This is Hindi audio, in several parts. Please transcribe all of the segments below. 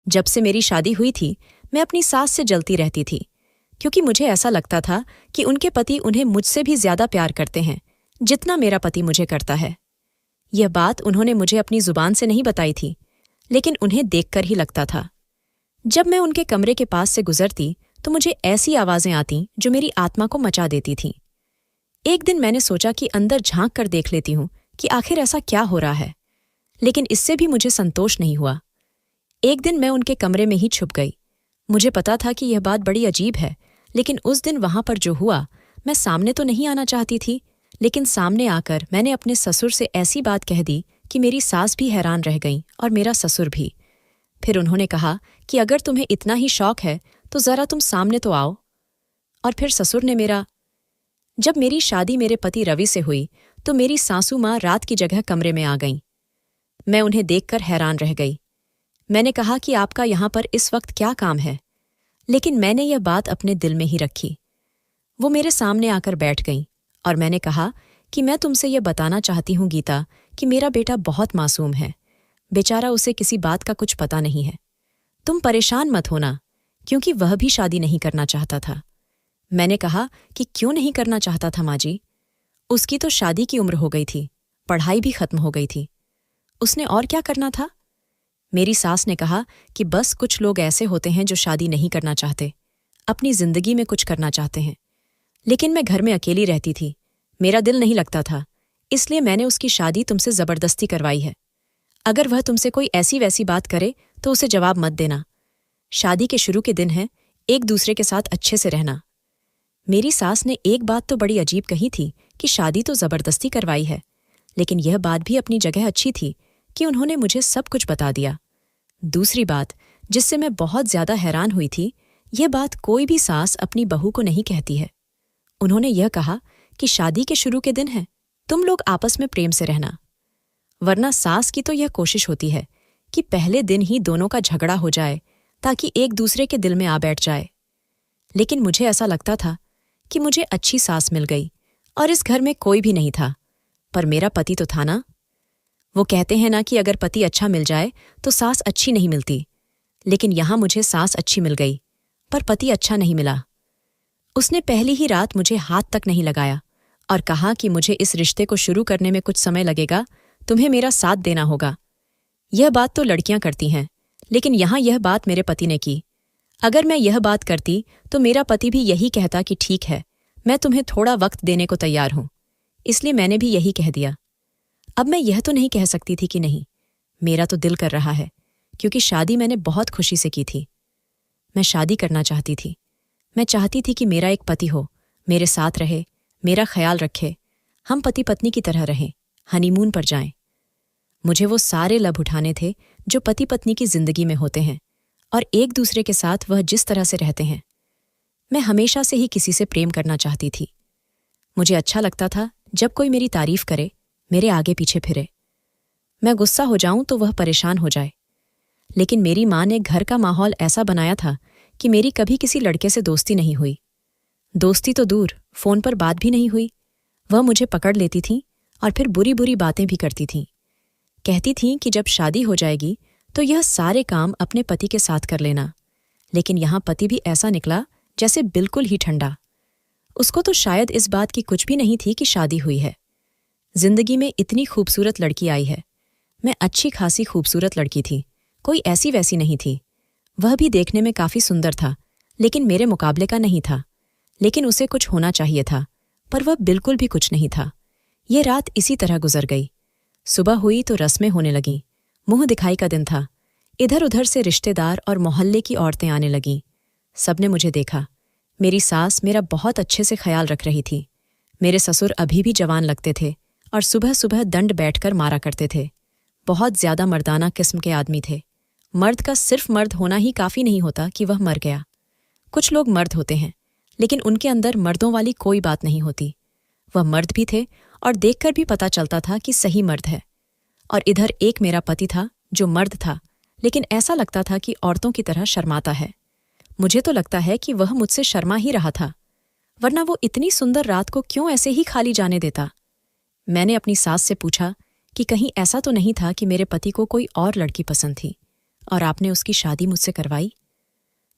जब से मेरी शादी हुई थी, मैं अपनी सास से जलती रहती थी, क्योंकि मुझे ऐसा लगता था कि उनके पति उन्हें मुझसे भी ज्यादा प्यार करते हैं, जितना मेरा पति मुझे करता है। यह बात उन्होंने मुझे अपनी जुबान से नहीं बताई थी, लेकिन उन्हें देखकर ही लगता था। जब मैं उनके कमरे के पास से गुजरती तो मुझे ऐसी आवाजें आती जो मेरी आत्मा को मचा देती थीं। एक दिन मैंने सोचा कि अंदर झांक कर देख लेती हूं कि आखिर ऐसा क्या हो रहा है, लेकिन इससे भी मुझे संतोष नहीं हुआ। एक दिन मैं उनके कमरे में ही छुप गई। मुझे पता था कि यह बात बड़ी अजीब है, लेकिन उस दिन वहां पर जो हुआ, मैं सामने तो नहीं आना चाहती थी, लेकिन सामने आकर मैंने अपने ससुर से ऐसी बात कह दी कि मेरी सास भी हैरान रह गई और मेरा ससुर भी। फिर उन्होंने कहा कि अगर तुम्हें इतना ही शौक है तो जरा तुम सामने तो आओ। और फिर ससुर ने जब मेरी शादी मेरे पति रवि से हुई तो मेरी सासू माँ रात की जगह कमरे में आ गईं। मैं उन्हें देखकर हैरान रह गई। मैंने कहा कि आपका यहां पर इस वक्त क्या काम है, लेकिन मैंने यह बात अपने दिल में ही रखी। वो मेरे सामने आकर बैठ गईं और मैंने कहा कि मैं तुमसे यह बताना चाहती हूं गीता कि मेरा बेटा बहुत मासूम है। बेचारा, उसे किसी बात का कुछ पता नहीं है। तुम परेशान मत होना, क्योंकि वह भी शादी नहीं करना चाहता था। मैंने कहा कि क्यों नहीं करना चाहता था माँ जी? उसकी तो शादी की उम्र हो गई थी, पढ़ाई भी खत्म हो गई थी, उसने और क्या करना था? मेरी सास ने कहा कि बस कुछ लोग ऐसे होते हैं जो शादी नहीं करना चाहते, अपनी जिंदगी में कुछ करना चाहते हैं। लेकिन मैं घर में अकेली रहती थी, मेरा दिल नहीं लगता था, इसलिए मैंने उसकी शादी तुमसे जबरदस्ती करवाई है। अगर वह तुमसे कोई ऐसी वैसी बात करे तो उसे जवाब मत देना। शादी के शुरू के दिन है, एक दूसरे के साथ अच्छे से रहना। मेरी सास ने एक बात तो बड़ी अजीब कही थी कि शादी तो जबरदस्ती करवाई है, लेकिन यह बात भी अपनी जगह अच्छी थी कि उन्होंने मुझे सब कुछ बता दिया। दूसरी बात जिससे मैं बहुत ज्यादा हैरान हुई थी, यह बात कोई भी सास अपनी बहू को नहीं कहती है। उन्होंने यह कहा कि शादी के शुरू के दिन है, तुम लोग आपस में प्रेम से रहना। वरना सास की तो यह कोशिश होती है कि पहले दिन ही दोनों का झगड़ा हो जाए ताकि एक दूसरे के दिल में आ बैठ जाए। लेकिन मुझे ऐसा लगता था कि मुझे अच्छी सास मिल गई और इस घर में कोई भी नहीं था, पर मेरा पति तो था ना। वो कहते हैं ना कि अगर पति अच्छा मिल जाए तो सास अच्छी नहीं मिलती, लेकिन यहां मुझे सास अच्छी मिल गई, पर पति अच्छा नहीं मिला। उसने पहली ही रात मुझे हाथ तक नहीं लगाया और कहा कि मुझे इस रिश्ते को शुरू करने में कुछ समय लगेगा, तुम्हें मेरा साथ देना होगा। यह बात तो लड़कियां करती हैं, लेकिन यहां यह बात मेरे पति ने की। अगर मैं यह बात करती तो मेरा पति भी यही कहता कि ठीक है, मैं तुम्हें थोड़ा वक्त देने को तैयार हूं। इसलिए मैंने भी यही कह दिया। अब मैं यह तो नहीं कह सकती थी कि नहीं, मेरा तो दिल कर रहा है, क्योंकि शादी मैंने बहुत खुशी से की थी। मैं शादी करना चाहती थी। मैं चाहती थी कि मेरा एक पति हो, मेरे साथ रहे, मेरा ख्याल रखे, हम पति पत्नी की तरह रहें, हनीमून पर जाएं। मुझे वो सारे लाभ उठाने थे जो पति पत्नी की जिंदगी में होते हैं और एक दूसरे के साथ वह जिस तरह से रहते हैं। मैं हमेशा से ही किसी से प्रेम करना चाहती थी। मुझे अच्छा लगता था जब कोई मेरी तारीफ करे, मेरे आगे पीछे फिरे। मैं गुस्सा हो जाऊं तो वह परेशान हो जाए। लेकिन मेरी माँ ने घर का माहौल ऐसा बनाया था कि मेरी कभी किसी लड़के से दोस्ती नहीं हुई। दोस्ती तो दूर, फोन पर बात भी नहीं हुई। वह मुझे पकड़ लेती थीं और फिर बुरी बुरी बातें भी करती थीं। कहती थीं कि जब शादी हो जाएगी तो यह सारे काम अपने पति के साथ कर लेना। लेकिन यहां पति भी ऐसा निकला जैसे बिल्कुल ही ठंडा। उसको तो शायद इस बात की कुछ भी नहीं थी कि शादी हुई है। जिंदगी में इतनी खूबसूरत लड़की आई है। मैं अच्छी खासी खूबसूरत लड़की थी, कोई ऐसी वैसी नहीं थी। वह भी देखने में काफी सुंदर था, लेकिन मेरे मुकाबले का नहीं था। लेकिन उसे कुछ होना चाहिए था, पर वह बिल्कुल भी कुछ नहीं था। ये रात इसी तरह गुजर गई। सुबह हुई तो रस्में होने लगीं। मुंह दिखाई का दिन था। इधर उधर से रिश्तेदार और मोहल्ले की औरतें आने लगीं। सबने मुझे देखा। मेरी सास मेरा बहुत अच्छे से ख्याल रख रही थी। मेरे ससुर अभी भी जवान लगते थे और सुबह सुबह दंड बैठकर मारा करते थे। बहुत ज्यादा मर्दाना किस्म के आदमी थे। मर्द का सिर्फ मर्द होना ही काफी नहीं होता कि वह मर गया। कुछ लोग मर्द होते हैं, लेकिन उनके अंदर मर्दों वाली कोई बात नहीं होती। वह मर्द भी थे और देखकर भी पता चलता था कि सही मर्द है। और इधर एक मेरा पति था जो मर्द था, लेकिन ऐसा लगता था कि औरतों की तरह शर्माता है। मुझे तो लगता है कि वह मुझसे शर्मा ही रहा था, वरना वो इतनी सुंदर रात को क्यों ऐसे ही खाली जाने देता। मैंने अपनी सास से पूछा कि कहीं ऐसा तो नहीं था कि मेरे पति को कोई और लड़की पसंद थी। और आपने उसकी शादी मुझसे करवाई?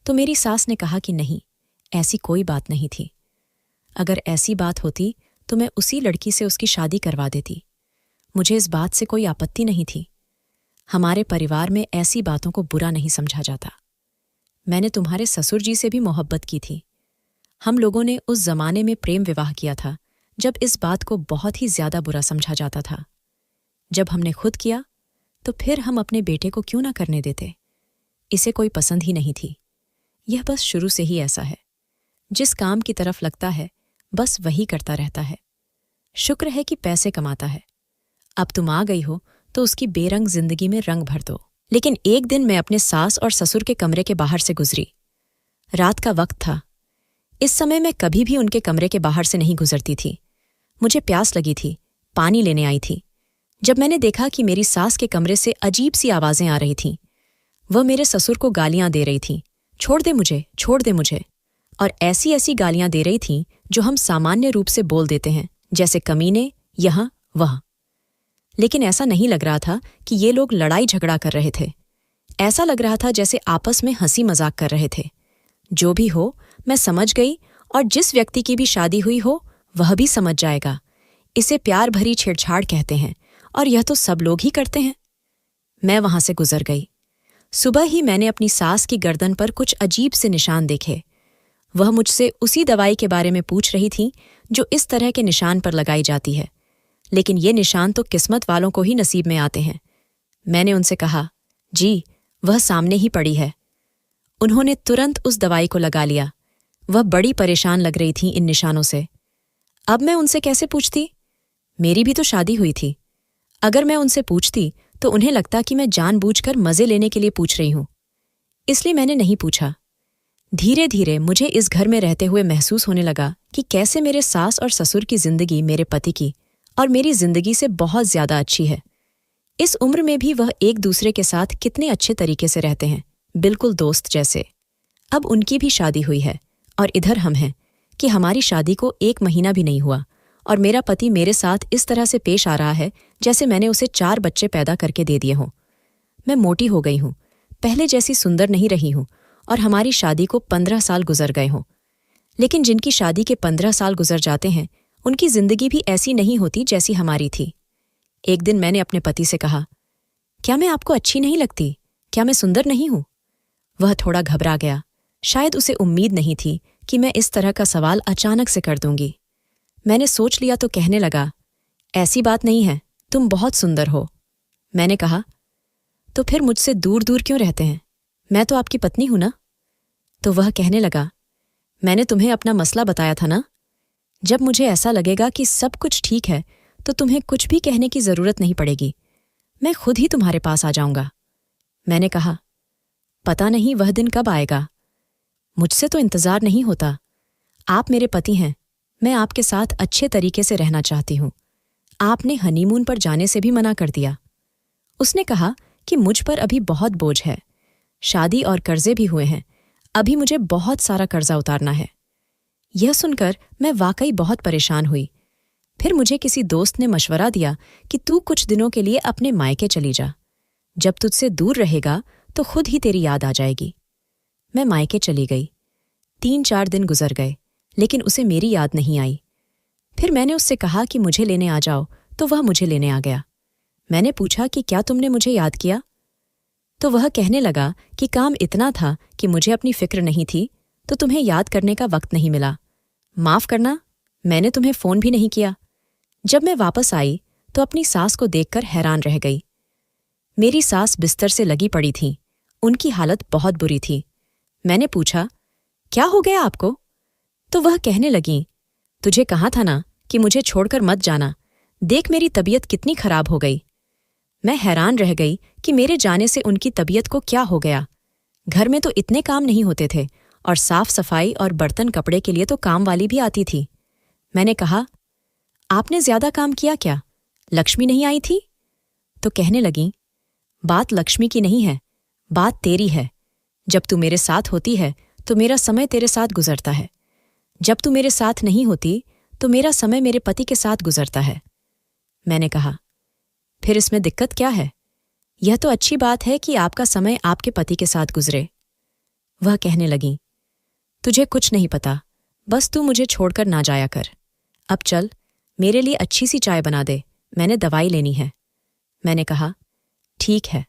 तो मेरी सास ने कहा कि नहीं, ऐसी कोई बात नहीं थी। अगर ऐसी बात होती तो मैं उसी लड़की से उसकी शादी करवा देती। मुझे इस बात से कोई आपत्ति नहीं थी। हमारे परिवार में ऐसी बातों को बुरा नहीं समझा जाता। मैंने तुम्हारे ससुर जी से भी मोहब्बत की थी। हम लोगों ने उस जमाने में प्रेम विवाह किया था जब इस बात को बहुत ही ज्यादा बुरा समझा जाता था। जब हमने खुद किया तो फिर हम अपने बेटे को क्यों ना करने देते? इसे कोई पसंद ही नहीं थी। यह बस शुरू से ही ऐसा है। जिस काम की तरफ लगता है बस वही करता रहता है। शुक्र है कि पैसे कमाता है। अब तुम आ गई हो तो उसकी बेरंग जिंदगी में रंग भर दो। लेकिन एक दिन मैं अपने सास और ससुर के कमरे के बाहर से गुजरी। रात का वक्त था। इस समय मैं कभी भी उनके कमरे के बाहर से नहीं गुजरती थी। मुझे प्यास लगी थी, पानी लेने आई थी। जब मैंने देखा कि मेरी सास के कमरे से अजीब सी आवाजें आ रही थीं, वह मेरे ससुर को गालियां दे रही थीं, छोड़ दे मुझे, छोड़ दे मुझे। और ऐसी ऐसी गालियां दे रही थीं जो हम सामान्य रूप से बोल देते हैं, जैसे कमीने, यहाँ वहाँ। लेकिन ऐसा नहीं लग रहा था कि ये लोग लड़ाई झगड़ा कर रहे थे। ऐसा लग रहा था जैसे आपस में हंसी मजाक कर रहे थे। जो भी हो, मैं समझ गई, और जिस व्यक्ति की भी शादी हुई हो वह भी समझ जाएगा। इसे प्यार भरी छेड़छाड़ कहते हैं, और यह तो सब लोग ही करते हैं। मैं वहां से गुजर गई। सुबह ही मैंने अपनी सास की गर्दन पर कुछ अजीब से निशान देखे। वह मुझसे उसी दवाई के बारे में पूछ रही थी जो इस तरह के निशान पर लगाई जाती है, लेकिन ये निशान तो किस्मत वालों को ही नसीब में आते हैं। मैंने उनसे कहा, जी वह सामने ही पड़ी है। उन्होंने तुरंत उस दवाई को लगा लिया। वह बड़ी परेशान लग रही थी इन निशानों से। अब मैं उनसे कैसे पूछती? मेरी भी तो शादी हुई थी। अगर मैं उनसे पूछती तो उन्हें लगता कि मैं जानबूझकर मजे लेने के लिए पूछ रही हूं। इसलिए मैंने नहीं पूछा। धीरे धीरे मुझे इस घर में रहते हुए महसूस होने लगा कि कैसे मेरे सास और ससुर की जिंदगी मेरे पति की और मेरी जिंदगी से बहुत ज्यादा अच्छी है। इस उम्र में भी वह एक दूसरे के साथ कितने अच्छे तरीके से रहते हैं, बिल्कुल दोस्त जैसे। अब उनकी भी शादी हुई है और इधर हम हैं कि हमारी शादी को 1 महीना भी नहीं हुआ और मेरा पति मेरे साथ इस तरह से पेश आ रहा है जैसे मैंने उसे 4 बच्चे पैदा करके दे दिए हों। मैं मोटी हो गई हूं, पहले जैसी सुंदर नहीं रही हूं, और हमारी शादी को 15 साल गुजर गए हों। लेकिन जिनकी शादी के 15 साल गुजर जाते हैं उनकी जिंदगी भी ऐसी नहीं होती जैसी हमारी थी। एक दिन मैंने अपने पति से कहा, क्या मैं आपको अच्छी नहीं लगती? क्या मैं सुंदर नहीं हूं? वह थोड़ा घबरा गया। शायद उसे उम्मीद नहीं थी कि मैं इस तरह का सवाल अचानक से कर दूंगी। मैंने सोच लिया तो कहने लगा, ऐसी बात नहीं है, तुम बहुत सुंदर हो। मैंने कहा, तो फिर मुझसे दूर दूर क्यों रहते हैं? मैं तो आपकी पत्नी हूं ना? तो वह कहने लगा, मैंने तुम्हें अपना मसला बताया था ना? जब मुझे ऐसा लगेगा कि सब कुछ ठीक है तो तुम्हें कुछ भी कहने की जरूरत नहीं पड़ेगी। मैं खुद ही तुम्हारे पास आ जाऊंगा। मैंने कहा, पता नहीं वह दिन कब आएगा। मुझसे तो इंतजार नहीं होता। आप मेरे पति हैं। मैं आपके साथ अच्छे तरीके से रहना चाहती हूं। आपने हनीमून पर जाने से भी मना कर दिया। उसने कहा कि मुझ पर अभी बहुत बोझ है। शादी और कर्जे भी हुए हैं। अभी मुझे बहुत सारा कर्जा उतारना है। यह सुनकर मैं वाकई बहुत परेशान हुई। फिर मुझे किसी दोस्त ने मशवरा दिया कि तू कुछ दिनों के लिए अपने मायके चली जा। जब तुझसे दूर रहेगा तो खुद ही तेरी याद आ जाएगी। मैं मायके चली गई। 3-4 दिन गुजर गए, लेकिन उसे मेरी याद नहीं आई। फिर मैंने उससे कहा कि मुझे लेने आ जाओ, तो वह मुझे लेने आ गया। मैंने पूछा कि क्या तुमने मुझे याद किया? तो वह कहने लगा कि काम इतना था कि मुझे अपनी फिक्र नहीं थी, तो तुम्हें याद करने का वक्त नहीं मिला। माफ करना, मैंने तुम्हें फोन भी नहीं किया। जब मैं वापस आई तो अपनी सास को देखकर हैरान रह गई। मेरी सास बिस्तर से लगी पड़ी थी। उनकी हालत बहुत बुरी थी। मैंने पूछा, क्या हो गया आपको? तो वह कहने लगी, तुझे कहा था ना कि मुझे छोड़कर मत जाना। देख मेरी तबीयत कितनी खराब हो गई। मैं हैरान रह गई कि मेरे जाने से उनकी तबीयत को क्या हो गया। घर में तो इतने काम नहीं होते थे, और साफ सफाई और बर्तन कपड़े के लिए तो काम वाली भी आती थी। मैंने कहा, आपने ज्यादा काम किया क्या? लक्ष्मी नहीं आई थी? तो कहने लगी, बात लक्ष्मी की नहीं है, बात तेरी है। जब तू मेरे साथ होती है तो मेरा समय तेरे साथ गुजरता है। जब तू मेरे साथ नहीं होती तो मेरा समय मेरे पति के साथ गुजरता है। मैंने कहा, फिर इसमें दिक्कत क्या है? यह तो अच्छी बात है कि आपका समय आपके पति के साथ गुजरे। वह कहने लगी, तुझे कुछ नहीं पता, बस तू मुझे छोड़कर ना जाया कर। अब चल, मेरे लिए अच्छी सी चाय बना दे, मैंने दवाई लेनी है। मैंने कहा, ठीक है।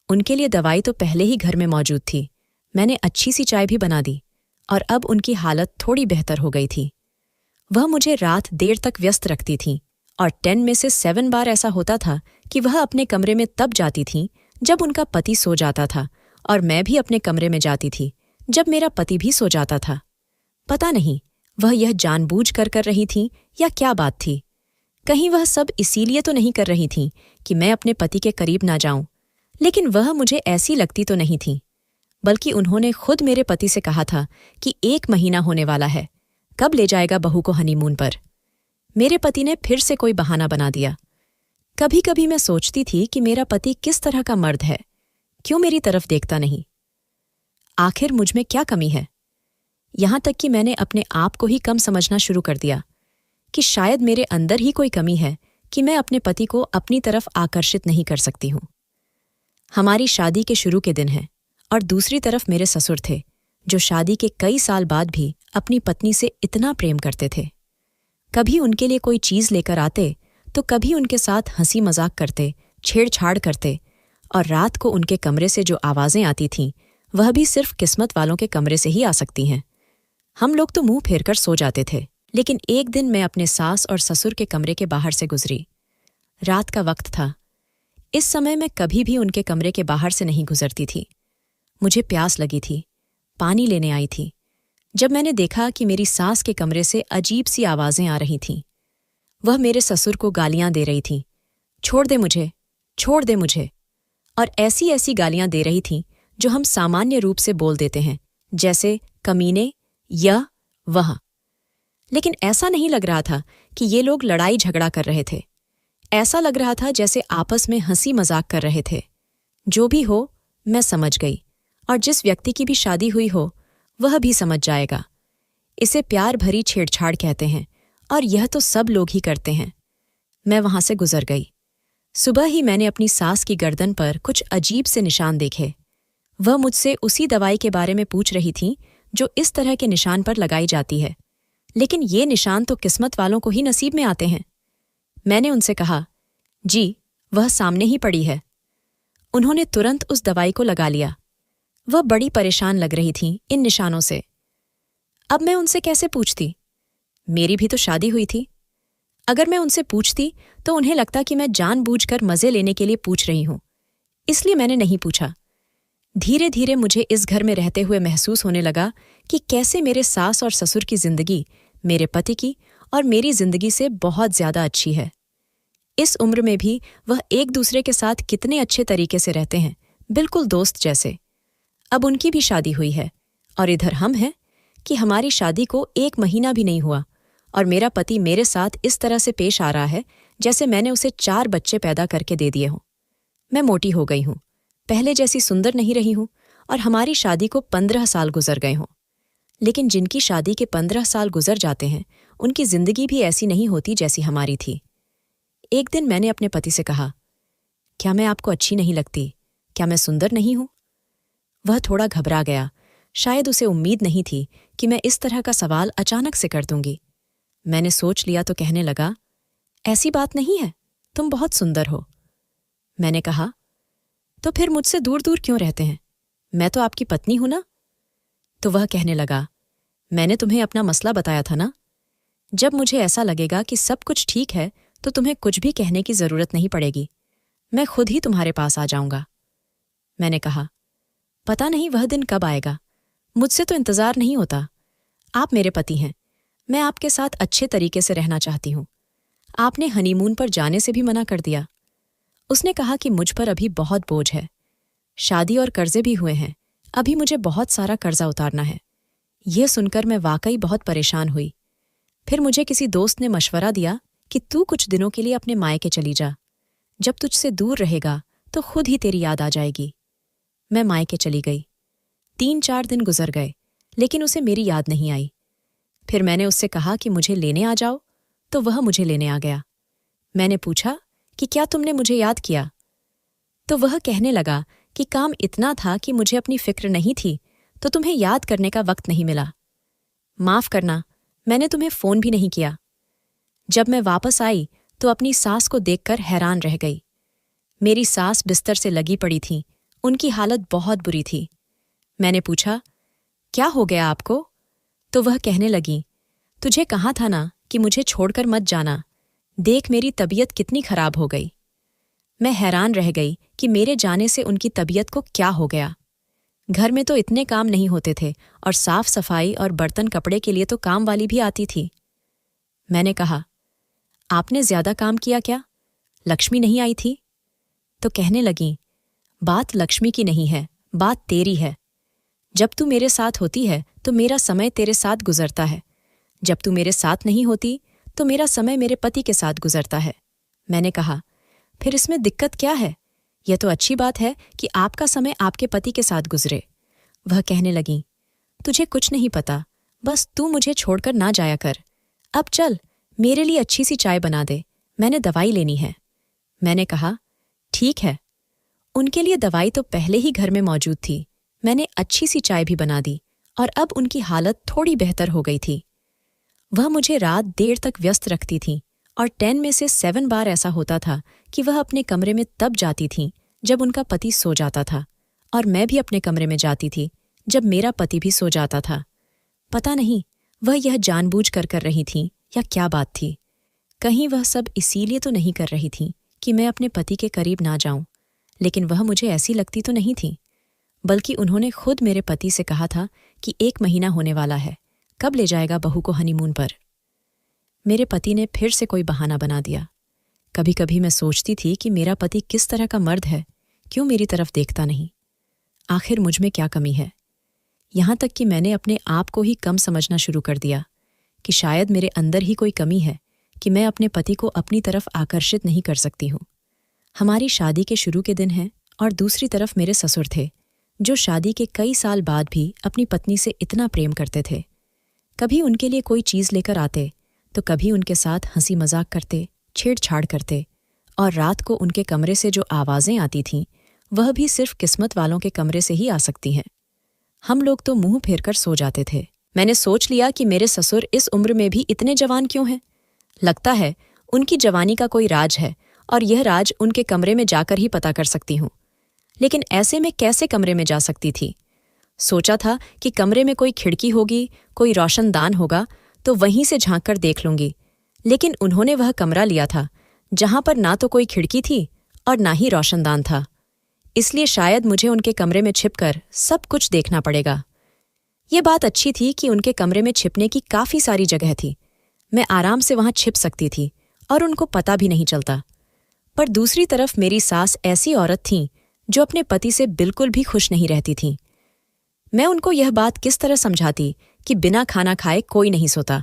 उनके लिए दवाई तो पहले ही घर में मौजूद थी। मैंने अच्छी सी चाय भी बना दी और अब उनकी हालत थोड़ी बेहतर हो गई थी। वह मुझे रात देर तक व्यस्त रखती थीं और 10 में से 7 बार ऐसा होता था कि वह अपने कमरे में तब जाती थीं जब उनका पति सो जाता था और मैं भी अपने कमरे में जाती थी जब मेरा पति भी सो जाता था। पता नहीं वह यह जानबूझ कर रही थीं या क्या बात थी। कहीं वह सब इसीलिए तो नहीं कर रही थीं कि मैं अपने पति के करीब ना जाऊं, लेकिन वह मुझे ऐसी लगती तो नहीं थी, बल्कि उन्होंने खुद मेरे पति से कहा था कि 1 महीना होने वाला है, कब ले जाएगा बहू को हनीमून पर। मेरे पति ने फिर से कोई बहाना बना दिया। कभी कभी मैं सोचती थी कि मेरा पति किस तरह का मर्द है, क्यों मेरी तरफ देखता नहीं। आखिर मुझ में क्या कमी है? यहां तक कि मैंने अपने आप को ही कम समझना शुरू कर दिया कि शायद मेरे अंदर ही कोई कमी है कि मैं अपने पति को अपनी तरफ आकर्षित नहीं कर सकती हूं। हमारी शादी के शुरू के दिन हैं और दूसरी तरफ मेरे ससुर थे, जो शादी के कई साल बाद भी अपनी पत्नी से इतना प्रेम करते थे। कभी उनके लिए कोई चीज लेकर आते तो कभी उनके साथ हंसी मजाक करते, छेड़छाड़ करते, और रात को उनके कमरे से जो आवाजें आती थीं वह भी सिर्फ किस्मत वालों के कमरे से ही आ सकती हैं। हम लोग तो मुंह फेर कर सो जाते थे, लेकिन एक दिन मैं अपने सास और ससुर के कमरे के बाहर से गुजरी। रात का वक्त था। इस समय मैं कभी भी उनके कमरे के बाहर से नहीं गुजरती थी। मुझे प्यास लगी थी, पानी लेने आई थी, जब मैंने देखा कि मेरी सास के कमरे से अजीब सी आवाजें आ रही थीं। वह मेरे ससुर को गालियां दे रही थीं, छोड़ दे मुझे, छोड़ दे मुझे, और ऐसी ऐसी गालियां दे रही थीं जो हम सामान्य रूप से बोल देते हैं, जैसे कमीने, यह, वह। लेकिन ऐसा नहीं लग रहा था कि ये लोग लड़ाई झगड़ा कर रहे थे। ऐसा लग रहा था जैसे आपस में हंसी मजाक कर रहे थे। जो भी हो, मैं समझ गई, और जिस व्यक्ति की भी शादी हुई हो वह भी समझ जाएगा। इसे प्यार भरी छेड़छाड़ कहते हैं, और यह तो सब लोग ही करते हैं। मैं वहां से गुजर गई। सुबह ही मैंने अपनी सास की गर्दन पर कुछ अजीब से निशान देखे। वह मुझसे उसी दवाई के बारे में पूछ रही थीं जो इस तरह के निशान पर लगाई जाती है, लेकिन ये निशान तो किस्मत वालों को ही नसीब में आते हैं। मैंने उनसे कहा, जी, वह सामने ही पड़ी है। उन्होंने तुरंत उस दवाई को लगा लिया। वह बड़ी परेशान लग रही थीं इन निशानों से। अब मैं उनसे कैसे पूछती? मेरी भी तो शादी हुई थी। अगर मैं उनसे पूछती तो उन्हें लगता कि मैं जानबूझकर मजे लेने के लिए पूछ रही हूं, इसलिए मैंने नहीं पूछा। धीरे धीरे मुझे इस घर में रहते हुए महसूस होने लगा कि कैसे मेरे सास और ससुर की जिंदगी मेरे पति की और मेरी जिंदगी से बहुत ज्यादा अच्छी है। इस उम्र में भी वह एक दूसरे के साथ कितने अच्छे तरीके से रहते हैं, बिल्कुल दोस्त जैसे। अब उनकी भी शादी हुई है और इधर हम हैं कि हमारी शादी को 1 महीना भी नहीं हुआ और मेरा पति मेरे साथ इस तरह से पेश आ रहा है जैसे मैंने उसे 4 बच्चे पैदा करके दे दिए हों। मैं मोटी हो गई हूं, पहले जैसी सुंदर नहीं रही हूं, और हमारी शादी को 15 साल गुजर गए हों। लेकिन जिनकी शादी के 15 साल गुजर जाते हैं उनकी जिंदगी भी ऐसी नहीं होती जैसी हमारी थी। एक दिन मैंने अपने पति से कहा, क्या मैं आपको अच्छी नहीं लगती? क्या मैं सुंदर नहीं हूं? वह थोड़ा घबरा गया। शायद उसे उम्मीद नहीं थी कि मैं इस तरह का सवाल अचानक से कर दूंगी। मैंने सोच लिया तो कहने लगा, ऐसी बात नहीं है, तुम बहुत सुंदर हो। मैंने कहा, तो फिर मुझसे दूर दूर क्यों रहते हैं? मैं तो आपकी पत्नी हूं ना। तो वह कहने लगा, मैंने तुम्हें अपना मसला बताया था ना। जब मुझे ऐसा लगेगा कि सब कुछ ठीक है तो तुम्हें कुछ भी कहने की जरूरत नहीं पड़ेगी, मैं खुद ही तुम्हारे पास आ जाऊंगा। मैंने कहा, पता नहीं वह दिन कब आएगा, मुझसे तो इंतजार नहीं होता। आप मेरे पति हैं, मैं आपके साथ अच्छे तरीके से रहना चाहती हूं। आपने हनीमून पर जाने से भी मना कर दिया। उसने कहा कि मुझ पर अभी बहुत बोझ है, शादी और कर्जे भी हुए हैं, अभी मुझे बहुत सारा कर्जा उतारना है। यह सुनकर मैं वाकई बहुत परेशान हुई। फिर मुझे किसी दोस्त ने मशवरा दिया कि तू कुछ दिनों के लिए अपने मायके चली जा, जब तुझसे दूर रहेगा तो खुद ही तेरी याद आ जाएगी। मैं मायके चली गई। 3-4 दिन गुजर गए, लेकिन उसे मेरी याद नहीं आई। फिर मैंने उससे कहा कि मुझे लेने आ जाओ, तो वह मुझे लेने आ गया। मैंने पूछा कि क्या तुमने मुझे याद किया? तो वह कहने लगा कि काम इतना था कि मुझे अपनी फिक्र नहीं थी, तो तुम्हें याद करने का वक्त नहीं मिला। माफ करना, मैंने तुम्हें फोन भी नहीं किया। जब मैं वापस आई तो अपनी सास को देखकर हैरान रह गई। मेरी सास बिस्तर से लगी पड़ी थी, उनकी हालत बहुत बुरी थी। मैंने पूछा, क्या हो गया आपको? तो वह कहने लगी, तुझे कहा था ना कि मुझे छोड़कर मत जाना, देख मेरी तबीयत कितनी खराब हो गई। मैं हैरान रह गई कि मेरे जाने से उनकी तबीयत को क्या हो गया। घर में तो इतने काम नहीं होते थे और साफ सफाई और बर्तन कपड़े के लिए तो काम वाली भी आती थी। मैंने कहा, आपने ज्यादा काम किया क्या? लक्ष्मी नहीं आई थी? तो कहने लगी, बात लक्ष्मी की नहीं है, बात तेरी है। जब तू मेरे साथ होती है तो मेरा समय तेरे साथ गुजरता है, जब तू मेरे साथ नहीं होती तो मेरा समय मेरे पति के साथ गुजरता है। मैंने कहा, फिर इसमें दिक्कत क्या है? यह तो अच्छी बात है कि आपका समय आपके पति के साथ गुजरे। वह कहने लगी, तुझे कुछ नहीं पता, बस तू मुझे छोड़कर ना जाया कर। अब चल, मेरे लिए अच्छी सी चाय बना दे, मैंने दवाई लेनी है। मैंने कहा, ठीक है। उनके लिए दवाई तो पहले ही घर में मौजूद थी। मैंने अच्छी सी चाय भी बना दी और अब उनकी हालत थोड़ी बेहतर हो गई थी। वह मुझे रात देर तक व्यस्त रखती थीं और 10 में से 7 बार ऐसा होता था कि वह अपने कमरे में तब जाती थीं जब उनका पति सो जाता था, और मैं भी अपने कमरे में जाती थी जब मेरा पति भी सो जाता था। पता नहीं वह यह जानबूझ कर रही थीं या क्या बात थी। कहीं वह सब इसीलिए तो नहीं कर रही थीं कि मैं अपने पति के करीब ना जाऊं, लेकिन वह मुझे ऐसी लगती तो नहीं थी, बल्कि उन्होंने खुद मेरे पति से कहा था कि 1 महीना होने वाला है, कब ले जाएगा बहू को हनीमून पर। मेरे पति ने फिर से कोई बहाना बना दिया। कभी कभी मैं सोचती थी कि मेरा पति किस तरह का मर्द है, क्यों मेरी तरफ देखता नहीं? आखिर मुझ में क्या कमी है? यहां तक कि मैंने अपने आप को ही कम समझना शुरू कर दिया कि शायद मेरे अंदर ही कोई कमी है कि मैं अपने पति को अपनी तरफ आकर्षित नहीं कर सकती हूं। हमारी शादी के शुरू के दिन हैं और दूसरी तरफ मेरे ससुर थे, जो शादी के कई साल बाद भी अपनी पत्नी से इतना प्रेम करते थे। कभी उनके लिए कोई चीज लेकर आते तो कभी उनके साथ हंसी मजाक करते, छेड़छाड़ करते, और रात को उनके कमरे से जो आवाजें आती थीं वह भी सिर्फ किस्मत वालों के कमरे से ही आ सकती हैं। हम लोग तो मुंह फेर कर सो जाते थे। मैंने सोच लिया कि मेरे ससुर इस उम्र में भी इतने जवान क्यों हैं? लगता है उनकी जवानी का कोई राज है और यह राज उनके कमरे में जाकर ही पता कर सकती हूं। लेकिन ऐसे में कैसे कमरे में जा सकती थी? सोचा था कि कमरे में कोई खिड़की होगी, कोई रोशनदान होगा तो वहीं से झांक कर देख लूंगी, लेकिन उन्होंने वह कमरा लिया था जहां पर ना तो कोई खिड़की थी और ना ही रोशनदान था। इसलिए शायद मुझे उनके कमरे में छिपकर सब कुछ देखना पड़ेगा। ये बात अच्छी थी कि उनके कमरे में छिपने की काफी सारी जगह थी। मैं आराम से वहां छिप सकती थी और उनको पता भी नहीं चलता। पर दूसरी तरफ मेरी सास ऐसी औरत थीं जो अपने पति से बिल्कुल भी खुश नहीं रहती थीं। मैं उनको यह बात किस तरह समझाती कि बिना खाना खाए कोई नहीं सोता।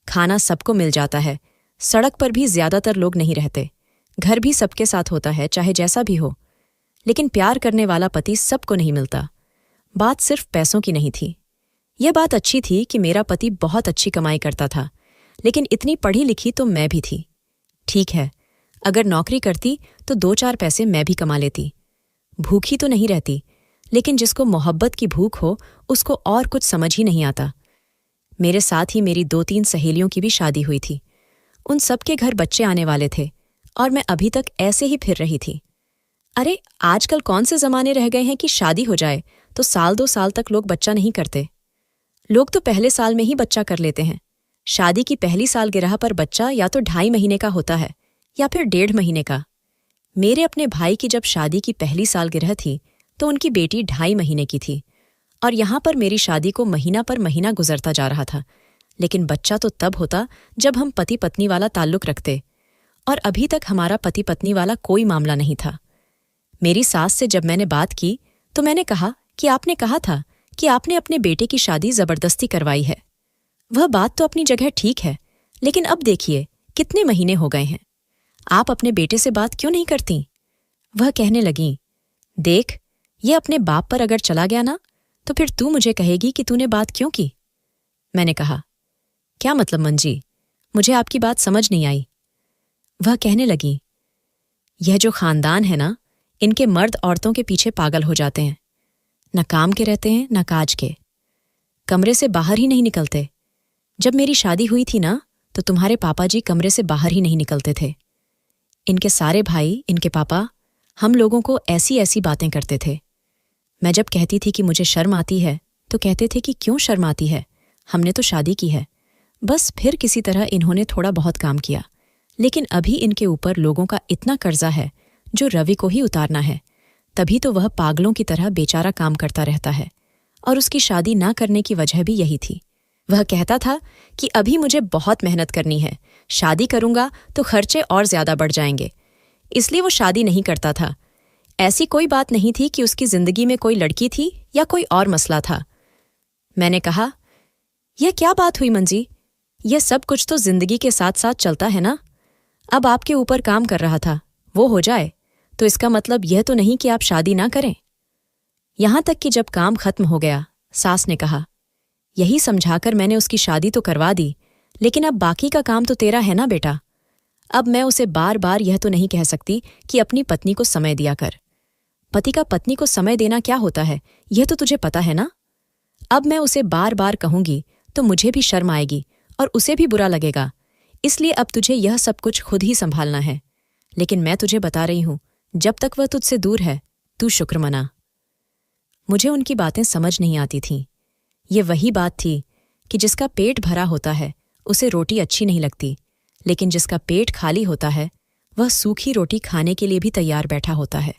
खाना सबको मिल जाता है, सड़क पर भी ज्यादातर लोग नहीं रहते, घर भी सबके साथ होता है चाहे जैसा भी हो, लेकिन प्यार करने वाला पति सबको नहीं मिलता। बात सिर्फ पैसों की नहीं थी। यह बात अच्छी थी कि मेरा पति बहुत अच्छी कमाई करता था, लेकिन इतनी पढ़ी लिखी तो मैं भी थी। ठीक है, अगर नौकरी करती तो 2-4 पैसे मैं भी कमा लेती। भूखी तो नहीं रहती, लेकिन जिसको मोहब्बत की भूख हो उसको और कुछ समझ ही नहीं आता। मेरे साथ ही मेरी 2-3 सहेलियों की भी शादी हुई थी। उन सबके घर बच्चे आने वाले थे और मैं अभी तक ऐसे ही फिर रही थी। अरे, आजकल कौन से जमाने रह गए हैं कि शादी हो जाए तो 1-2 साल तक लोग बच्चा नहीं करते। लोग तो पहले साल में ही बच्चा कर लेते हैं। शादी की पहली सालगिरह पर बच्चा या तो 2.5 महीने का होता है या फिर 1.5 महीने का। मेरे अपने भाई की जब शादी की पहली सालगिरह थी तो उनकी बेटी 2.5 महीने की थी, और यहां पर मेरी शादी को महीना पर महीना गुजरता जा रहा था। लेकिन बच्चा तो तब होता जब हम पति पत्नी वाला ताल्लुक रखते, और अभी तक हमारा पति पत्नी वाला कोई मामला नहीं था। मेरी सास से जब मैंने बात की तो मैंने कहा कि आपने कहा था कि आपने अपने बेटे की शादी जबरदस्ती करवाई है। वह बात तो अपनी जगह ठीक है, लेकिन अब देखिए कितने महीने हो गए हैं, आप अपने बेटे से बात क्यों नहीं करती? वह कहने लगी, देख, ये अपने बाप पर अगर चला गया ना तो फिर तू मुझे कहेगी कि तूने बात क्यों की। मैंने कहा, क्या मतलब मंजी, मुझे आपकी बात समझ नहीं आई। वह कहने लगी, यह जो खानदान है ना, इनके मर्द औरतों के पीछे पागल हो जाते हैं, न काम के रहते हैं न काज के, कमरे से बाहर ही नहीं निकलते। जब मेरी शादी हुई थी ना, तो तुम्हारे पापा जी कमरे से बाहर ही नहीं निकलते थे। इनके सारे भाई, इनके पापा हम लोगों को ऐसी ऐसी बातें करते थे। मैं जब कहती थी कि मुझे शर्म आती है, तो कहते थे कि क्यों शर्म आती है, हमने तो शादी की है। बस फिर किसी तरह इन्होंने थोड़ा बहुत काम किया, लेकिन अभी इनके ऊपर लोगों का इतना कर्जा है जो रवि को ही उतारना है। तभी तो वह पागलों की तरह बेचारा काम करता रहता है, और उसकी शादी ना करने की वजह भी यही थी। वह कहता था कि अभी मुझे बहुत मेहनत करनी है, शादी करूंगा तो खर्चे और ज्यादा बढ़ जाएंगे, इसलिए वो शादी नहीं करता था। ऐसी कोई बात नहीं थी कि उसकी जिंदगी में कोई लड़की थी या कोई और मसला था। मैंने कहा, यह क्या बात हुई मंजी, यह सब कुछ तो जिंदगी के साथ साथ चलता है ना। अब आपके ऊपर काम कर रहा था, वो हो जाए तो इसका मतलब यह तो नहीं कि आप शादी ना करें। यहां तक कि जब काम खत्म हो गया, सास ने कहा, यही समझाकर मैंने उसकी शादी तो करवा दी, लेकिन अब बाकी का काम तो तेरा है ना बेटा। अब मैं उसे बार बार यह तो नहीं कह सकती कि अपनी पत्नी को समय दिया कर। पति का पत्नी को समय देना क्या होता है, यह तो तुझे पता है ना। अब मैं उसे बार बार कहूंगी तो मुझे भी शर्म आएगी और उसे भी बुरा लगेगा, इसलिए अब तुझे यह सब कुछ खुद ही संभालना है। लेकिन मैं तुझे बता रही हूं, जब तक वह तुझसे दूर है, तू शुक्र मना। मुझे उनकी बातें समझ नहीं आती थीं। ये वही बात थी कि जिसका पेट भरा होता है उसे रोटी अच्छी नहीं लगती, लेकिन जिसका पेट खाली होता है वह सूखी रोटी खाने के लिए भी तैयार बैठा होता है।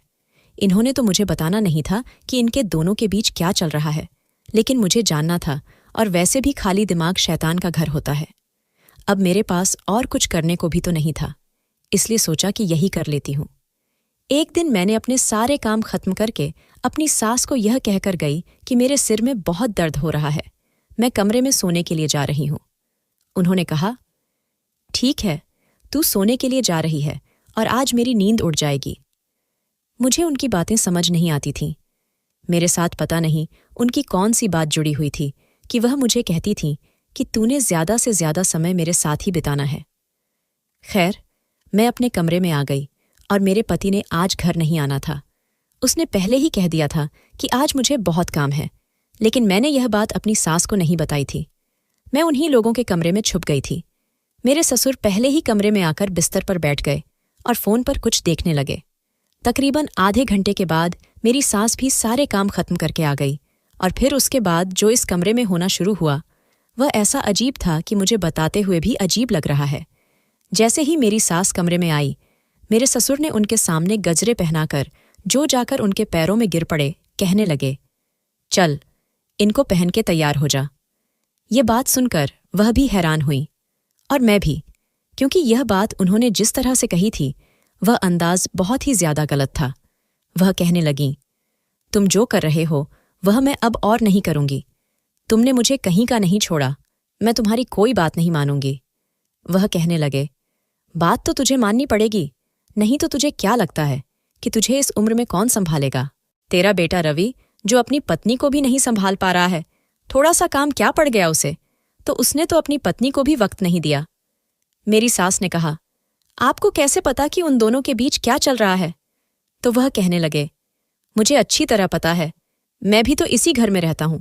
इन्होंने तो मुझे बताना नहीं था कि इनके दोनों के बीच क्या चल रहा है, लेकिन मुझे जानना था, और वैसे भी खाली दिमाग शैतान का घर होता है। अब मेरे पास और कुछ करने को भी तो नहीं था, इसलिए सोचा कि यही कर लेती हूं। एक दिन मैंने अपने सारे काम खत्म करके अपनी सास को यह कहकर गई कि मेरे सिर में बहुत दर्द हो रहा है, मैं कमरे में सोने के लिए जा रही हूं। उन्होंने कहा, ठीक है, तू सोने के लिए जा रही है और आज मेरी नींद उड़ जाएगी। मुझे उनकी बातें समझ नहीं आती थीं। मेरे साथ पता नहीं उनकी कौन सी बात जुड़ी हुई थी कि वह मुझे कहती थीं कि तूने ज्यादा से ज्यादा समय मेरे साथ ही बिताना है। खैर, मैं अपने कमरे में आ गई और मेरे पति ने आज घर नहीं आना था। उसने पहले ही कह दिया था कि आज मुझे बहुत काम है, लेकिन मैंने यह बात अपनी सास को नहीं बताई थी। मैं उन्हीं लोगों के कमरे में छुप गई थी। मेरे ससुर पहले ही कमरे में आकर बिस्तर पर बैठ गए और फोन पर कुछ देखने लगे। तकरीबन आधे घंटे के बाद मेरी सास भी सारे काम खत्म करके आ गई, और फिर उसके बाद जो इस कमरे में होना शुरू हुआ वह ऐसा अजीब था कि मुझे बताते हुए भी अजीब लग रहा है। जैसे ही मेरी सास कमरे में आई, मेरे ससुर ने उनके सामने गजरे पहनाकर जो जाकर उनके पैरों में गिर पड़े, कहने लगे, चल, इनको पहन के तैयार हो जा। ये बात सुनकर वह भी हैरान हुई, और मैं भी, क्योंकि यह बात उन्होंने जिस तरह से कही थी वह अंदाज बहुत ही ज्यादा गलत था। वह कहने लगीं, तुम जो कर रहे हो वह मैं अब और नहीं करूंगी। तुमने मुझे कहीं का नहीं छोड़ा, मैं तुम्हारी कोई बात नहीं मानूंगी। वह कहने लगे, बात तो तुझे माननी पड़ेगी, नहीं तो तुझे क्या लगता है कि तुझे इस उम्र में कौन संभालेगा? तेरा बेटा रवि, जो अपनी पत्नी को भी नहीं संभाल पा रहा है, थोड़ा सा काम क्या पड़ गया उसे, तो उसने तो अपनी पत्नी को भी वक्त नहीं दिया। मेरी सास ने कहा, आपको कैसे पता कि उन दोनों के बीच क्या चल रहा है? तो वह कहने लगे, मुझे अच्छी तरह पता है, मैं भी तो इसी घर में रहता हूं।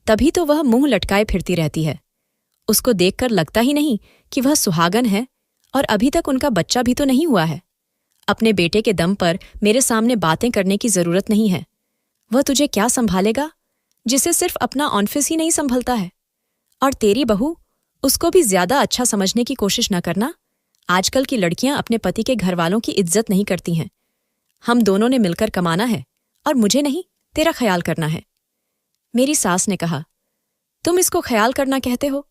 तभी तो वह मुंह लटकाए फिरती रहती है। उसको देखकर लगता ही नहीं कि वह सुहागन है, और अभी तक उनका बच्चा भी तो नहीं हुआ है। अपने बेटे के दम पर मेरे सामने बातें करने की जरूरत नहीं है। वह तुझे क्या संभालेगा, जिसे सिर्फ अपना ऑफिस ही नहीं संभलता है? और तेरी बहू, उसको भी ज्यादा अच्छा समझने की कोशिश न करना। आजकल की लड़कियां अपने पति के घर वालों की इज्जत नहीं करती हैं। हम दोनों ने मिलकर कमाना है, और मुझे नहीं, तेरा ख्याल करना है। मेरी सास ने कहा, तुम इसको ख्याल करना कहते हो?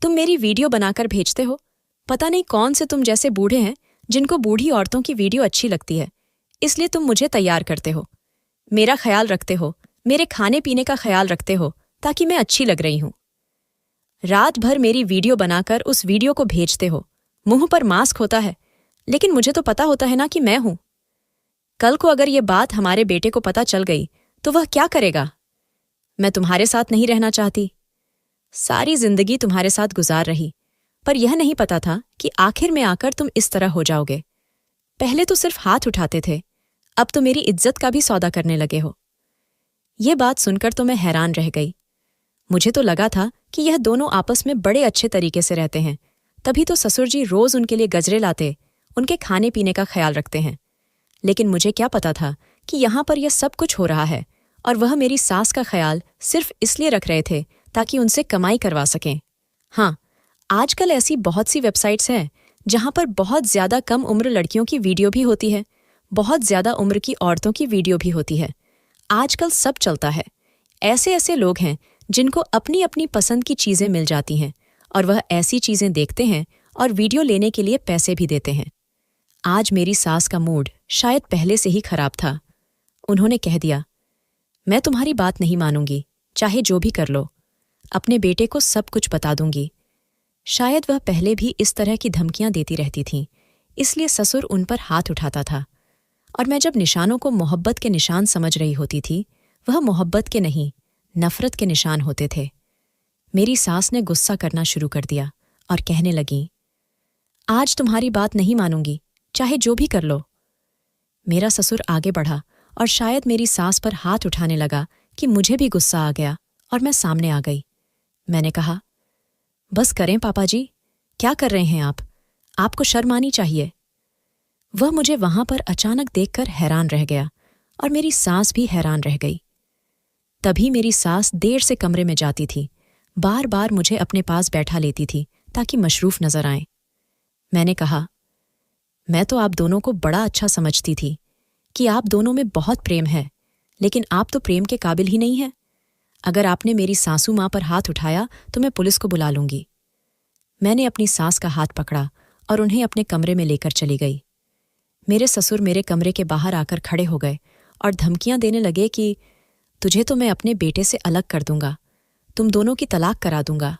तुम मेरी वीडियो बनाकर भेजते हो। पता नहीं कौन से तुम जैसे बूढ़े हैं जिनको बूढ़ी औरतों की वीडियो अच्छी लगती है, इसलिए तुम मुझे तैयार करते हो, मेरा ख्याल रखते हो, मेरे खाने पीने का ख्याल रखते हो, ताकि मैं अच्छी लग रही हूं। रात भर मेरी वीडियो बनाकर उस वीडियो को भेजते हो। मुंह पर मास्क होता है, लेकिन मुझे तो पता होता है ना कि मैं हूं। कल को अगर ये बात हमारे बेटे को पता चल गई तो वह क्या करेगा? मैं तुम्हारे साथ नहीं रहना चाहती। सारी जिंदगी तुम्हारे साथ गुजार रही, पर यह नहीं पता था कि आखिर में आकर तुम इस तरह हो जाओगे। पहले तो सिर्फ हाथ उठाते थे, अब तो मेरी इज्जत का भी सौदा करने लगे हो। ये बात सुनकर तो मैं हैरान रह गई। मुझे तो लगा था कि यह दोनों आपस में बड़े अच्छे तरीके से रहते हैं, तभी तो ससुर जी रोज उनके लिए गजरे लाते, उनके खाने पीने का ख्याल रखते हैं। लेकिन मुझे क्या पता था कि यहाँ पर यह सब कुछ हो रहा है और वह मेरी सास का ख्याल सिर्फ इसलिए रख रहे थे ताकि उनसे कमाई करवा सकें। हाँ, आजकल ऐसी बहुत सी वेबसाइट्स हैं जहाँ पर बहुत ज्यादा कम उम्र लड़कियों की वीडियो भी होती है, बहुत ज्यादा उम्र की औरतों की वीडियो भी होती है। आजकल सब चलता है। ऐसे ऐसे लोग हैं जिनको अपनी अपनी पसंद की चीजें मिल जाती हैं और वह ऐसी चीजें देखते हैं और वीडियो लेने के लिए पैसे भी देते हैं। आज मेरी सास का मूड शायद पहले से ही खराब था। उन्होंने कह दिया, मैं तुम्हारी बात नहीं मानूंगी, चाहे जो भी कर लो। अपने बेटे को सब कुछ बता दूंगी। शायद वह पहले भी इस तरह की धमकियां देती रहती थीं, इसलिए ससुर उन पर हाथ उठाता था। और मैं जब निशानों को मोहब्बत के निशान समझ रही होती थी, वह मोहब्बत के नहीं, नफरत के निशान होते थे। मेरी सास ने गुस्सा करना शुरू कर दिया और कहने लगी, आज तुम्हारी बात नहीं मानूंगी, चाहे जो भी कर लो। मेरा ससुर आगे बढ़ा और शायद मेरी सास पर हाथ उठाने लगा कि मुझे भी गुस्सा आ गया और मैं सामने आ गई। मैंने कहा, बस करें पापा जी, क्या कर रहे हैं आप? आपको शर्म आनी चाहिए। वह मुझे वहां पर अचानक देखकर हैरान रह गया और मेरी सास भी हैरान रह गई। तभी मेरी सास देर से कमरे में जाती थी, बार बार मुझे अपने पास बैठा लेती थी ताकि मशरूफ नजर आए। मैंने कहा, मैं तो आप दोनों को बड़ा अच्छा समझती थी कि आप दोनों में बहुत प्रेम है, लेकिन आप तो प्रेम के काबिल ही नहीं हैं। अगर आपने मेरी सासू माँ पर हाथ उठाया तो मैं पुलिस को बुला लूंगी। मैंने अपनी सास का हाथ पकड़ा और उन्हें अपने कमरे में लेकर चली गई। मेरे ससुर मेरे कमरे के बाहर आकर खड़े हो गए और धमकियां देने लगे कि तुझे तो मैं अपने बेटे से अलग कर दूंगा, तुम दोनों की तलाक करा दूंगा।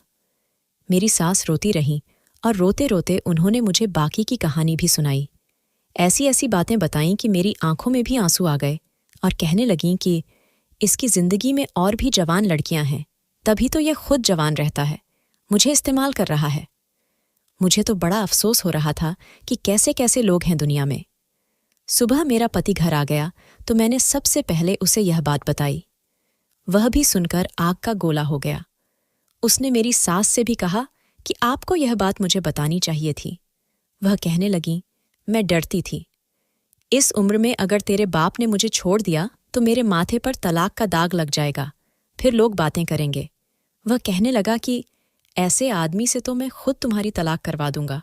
मेरी सास रोती रहीं और रोते रोते उन्होंने मुझे बाकी की कहानी भी सुनाई। ऐसी ऐसी बातें बताईं कि मेरी आंखों में भी आंसू आ गए और कहने लगीं कि इसकी जिंदगी में और भी जवान लड़कियां हैं, तभी तो यह खुद जवान रहता है, मुझे इस्तेमाल कर रहा है। मुझे तो बड़ा अफसोस हो रहा था कि कैसे कैसे लोग हैं दुनिया में। सुबह मेरा पति घर आ गया तो मैंने सबसे पहले उसे यह बात बताई। वह भी सुनकर आग का गोला हो गया। उसने मेरी सास से भी कहा कि आपको यह बात मुझे बतानी चाहिए थी। वह कहने लगी, मैं डरती थी। इस उम्र में अगर तेरे बाप ने मुझे छोड़ दिया तो मेरे माथे पर तलाक का दाग लग जाएगा, फिर लोग बातें करेंगे। वह कहने लगा कि ऐसे आदमी से तो मैं खुद तुम्हारी तलाक करवा दूंगा।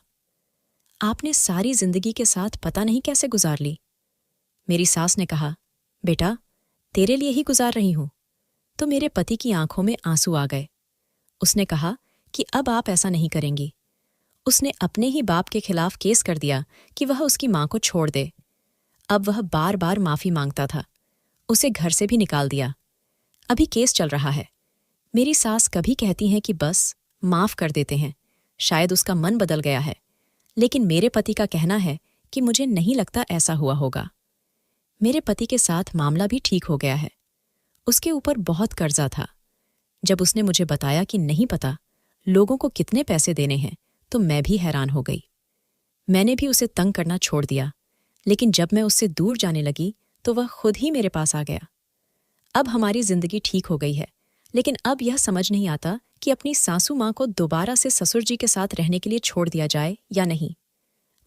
आपने सारी जिंदगी के साथ पता नहीं कैसे गुजार ली। मेरी सास ने कहा, बेटा तेरे लिए ही गुजार रही हूं। तो मेरे पति की आंखों में आंसू आ गए। उसने कहा कि अब आप ऐसा नहीं करेंगी। उसने अपने ही बाप के खिलाफ केस कर दिया कि वह उसकी मां को छोड़ दे। अब वह बार बार माफी मांगता था। उसे घर से भी निकाल दिया। अभी केस चल रहा है। मेरी सास कभी कहती हैं कि बस माफ कर देते हैं, शायद उसका मन बदल गया है, लेकिन मेरे पति का कहना है कि मुझे नहीं लगता ऐसा हुआ होगा। मेरे पति के साथ मामला भी ठीक हो गया है। उसके ऊपर बहुत कर्जा था। जब उसने मुझे बताया कि नहीं पता लोगों को कितने पैसे देने हैं, तो मैं भी हैरान हो गई। मैंने भी उसे तंग करना छोड़ दिया, लेकिन जब मैं उससे दूर जाने लगी तो वह खुद ही मेरे पास आ गया। अब हमारी जिंदगी ठीक हो गई है, लेकिन अब यह समझ नहीं आता कि अपनी सासू माँ को दोबारा से ससुर जी के साथ रहने के लिए छोड़ दिया जाए या नहीं।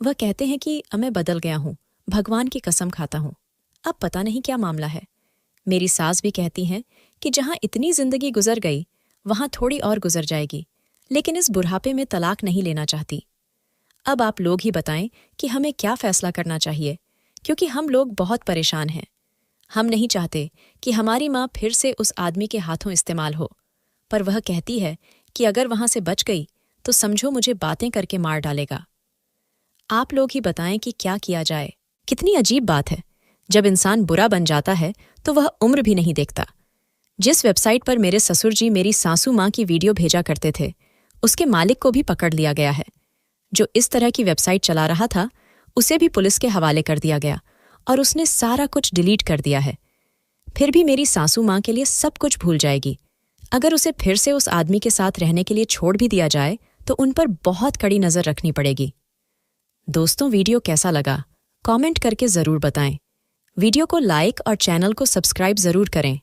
वह कहते हैं कि अब मैं बदल गया हूँ, भगवान की कसम खाता हूँ। अब पता नहीं क्या मामला है। मेरी सास भी कहती हैं कि जहाँ इतनी जिंदगी गुजर गई वहाँ थोड़ी और गुजर जाएगी, लेकिन इस बुढ़ापे में तलाक नहीं लेना चाहती। अब आप लोग ही बताएं कि हमें क्या फैसला करना चाहिए, क्योंकि हम लोग बहुत परेशान हैं। हम नहीं चाहते कि हमारी माँ फिर से उस आदमी के हाथों इस्तेमाल हो, पर वह कहती है कि अगर वहां से बच गई तो समझो मुझे बातें करके मार डालेगा। आप लोग ही बताएं कि क्या किया जाए। कितनी अजीब बात है, जब इंसान बुरा बन जाता है तो वह उम्र भी नहीं देखता। जिस वेबसाइट पर मेरे ससुर जी मेरी सासू माँ की वीडियो भेजा करते थे, उसके मालिक को भी पकड़ लिया गया है। जो इस तरह की वेबसाइट चला रहा था उसे भी पुलिस के हवाले कर दिया गया और उसने सारा कुछ डिलीट कर दिया है। फिर भी मेरी सासू माँ के लिए सब कुछ भूल जाएगी। अगर उसे फिर से उस आदमी के साथ रहने के लिए छोड़ भी दिया जाए तो उन पर बहुत कड़ी नजर रखनी पड़ेगी। दोस्तों, वीडियो कैसा लगा कमेंट करके जरूर बताएं। वीडियो को लाइक और चैनल को सब्सक्राइब जरूर करें।